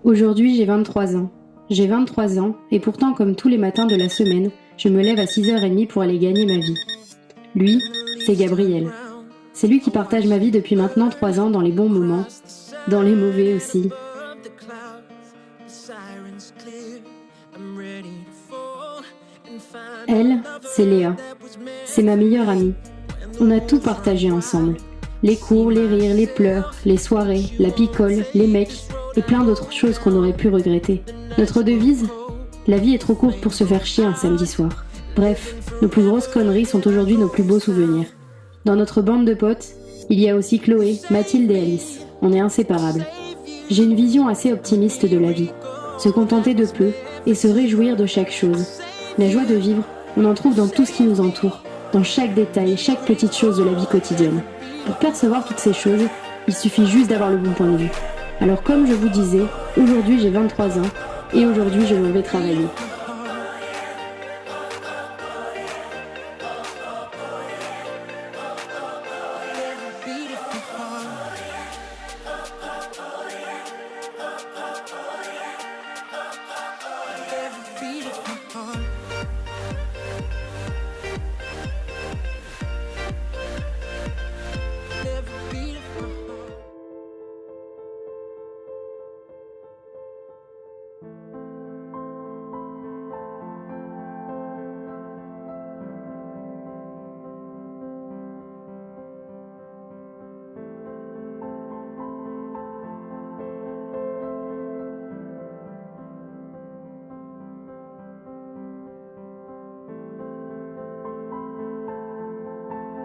Aujourd'hui, j'ai 23 ans. J'ai 23 ans, et pourtant, comme tous les matins de la semaine, je me lève à 6h30 pour aller gagner ma vie. Lui, c'est Gabriel. C'est lui qui partage ma vie depuis maintenant 3 ans dans les bons moments, dans les mauvais aussi. Elle, c'est Léa. C'est ma meilleure amie. On a tout partagé ensemble. Les cours, les rires, les pleurs, les soirées, la picole, les mecs, et plein d'autres choses qu'on aurait pu regretter. Notre devise ? La vie est trop courte pour se faire chier un samedi soir. Bref, nos plus grosses conneries sont aujourd'hui nos plus beaux souvenirs. Dans notre bande de potes, il y a aussi Chloé, Mathilde et Alice. On est inséparables. J'ai une vision assez optimiste de la vie. Se contenter de peu et se réjouir de chaque chose. La joie de vivre, on en trouve dans tout ce qui nous entoure, dans chaque détail, chaque petite chose de la vie quotidienne. Pour percevoir toutes ces choses, il suffit juste d'avoir le bon point de vue. Alors comme je vous disais, aujourd'hui j'ai 23 ans et aujourd'hui je vais travailler.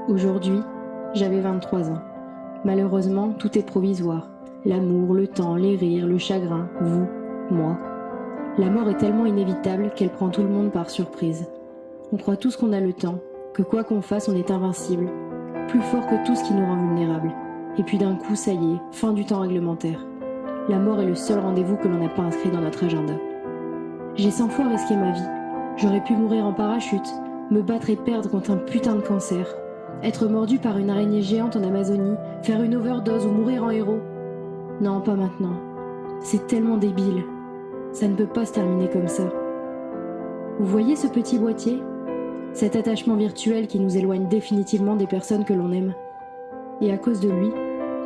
Aujourd'hui, j'avais 23 ans. Malheureusement, tout est provisoire. L'amour, le temps, les rires, le chagrin, vous, moi. La mort est tellement inévitable qu'elle prend tout le monde par surprise. On croit tous qu'on a le temps, que quoi qu'on fasse, on est invincible, plus fort que tout ce qui nous rend vulnérables. Et puis d'un coup, ça y est, fin du temps réglementaire. La mort est le seul rendez-vous que l'on n'a pas inscrit dans notre agenda. J'ai 100 fois risqué ma vie. J'aurais pu mourir en parachute, me battre et perdre contre un putain de cancer. Être mordu par une araignée géante en Amazonie, faire une overdose ou mourir en héros. Non, pas maintenant. C'est tellement débile. Ça ne peut pas se terminer comme ça. Vous voyez ce petit boîtier ? Cet attachement virtuel qui nous éloigne définitivement des personnes que l'on aime. Et à cause de lui,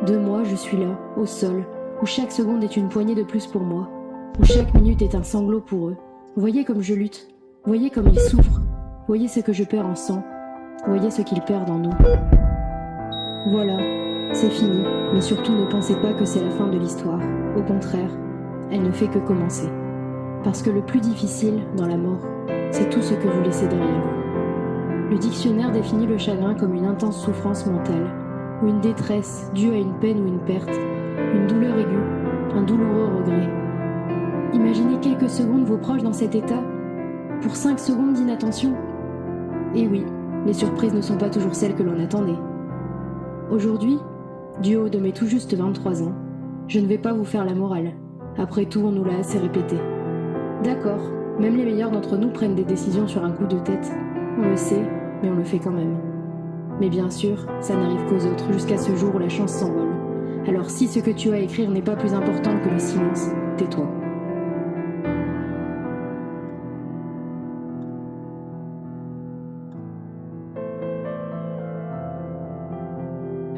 de moi, je suis là, au sol, où chaque seconde est une poignée de plus pour moi, où chaque minute est un sanglot pour eux. Voyez comme je lutte. Voyez comme ils souffrent. Voyez ce que je perds en sang. Voyez ce qu'ils perdent en nous. Voilà, c'est fini, mais surtout ne pensez pas que c'est la fin de l'histoire. Au contraire, elle ne fait que commencer. Parce que le plus difficile dans la mort, c'est tout ce que vous laissez derrière vous. Le dictionnaire définit le chagrin comme une intense souffrance mentale, ou une détresse due à une peine ou une perte, une douleur aiguë, un douloureux regret. Imaginez quelques secondes vos proches dans cet état, pour 5 secondes d'inattention. Et oui, les surprises ne sont pas toujours celles que l'on attendait. Aujourd'hui, du haut de mes tout juste 23 ans, je ne vais pas vous faire la morale. Après tout, on nous l'a assez répété. D'accord, même les meilleurs d'entre nous prennent des décisions sur un coup de tête. On le sait, mais on le fait quand même. Mais bien sûr, ça n'arrive qu'aux autres jusqu'à ce jour où la chance s'envole. Alors si ce que tu as à écrire n'est pas plus important que le silence, tais-toi.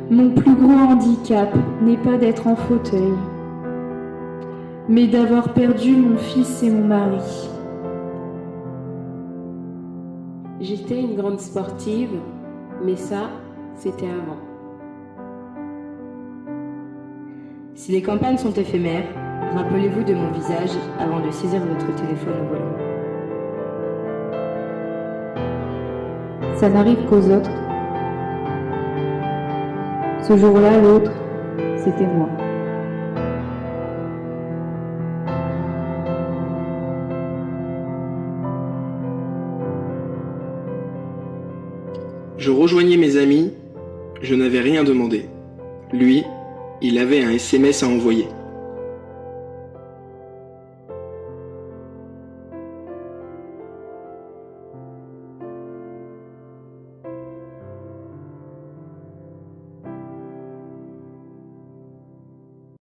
Mon plus gros handicap n'est pas d'être en fauteuil, mais d'avoir perdu mon fils et mon mari. J'étais une grande sportive, mais ça, c'était avant. Si les campagnes sont éphémères, rappelez-vous de mon visage avant de saisir votre téléphone au volant. Ça n'arrive qu'aux autres. Ce jour-là, l'autre, c'était moi. Je rejoignais mes amis, je n'avais rien demandé. Lui, il avait un SMS à envoyer.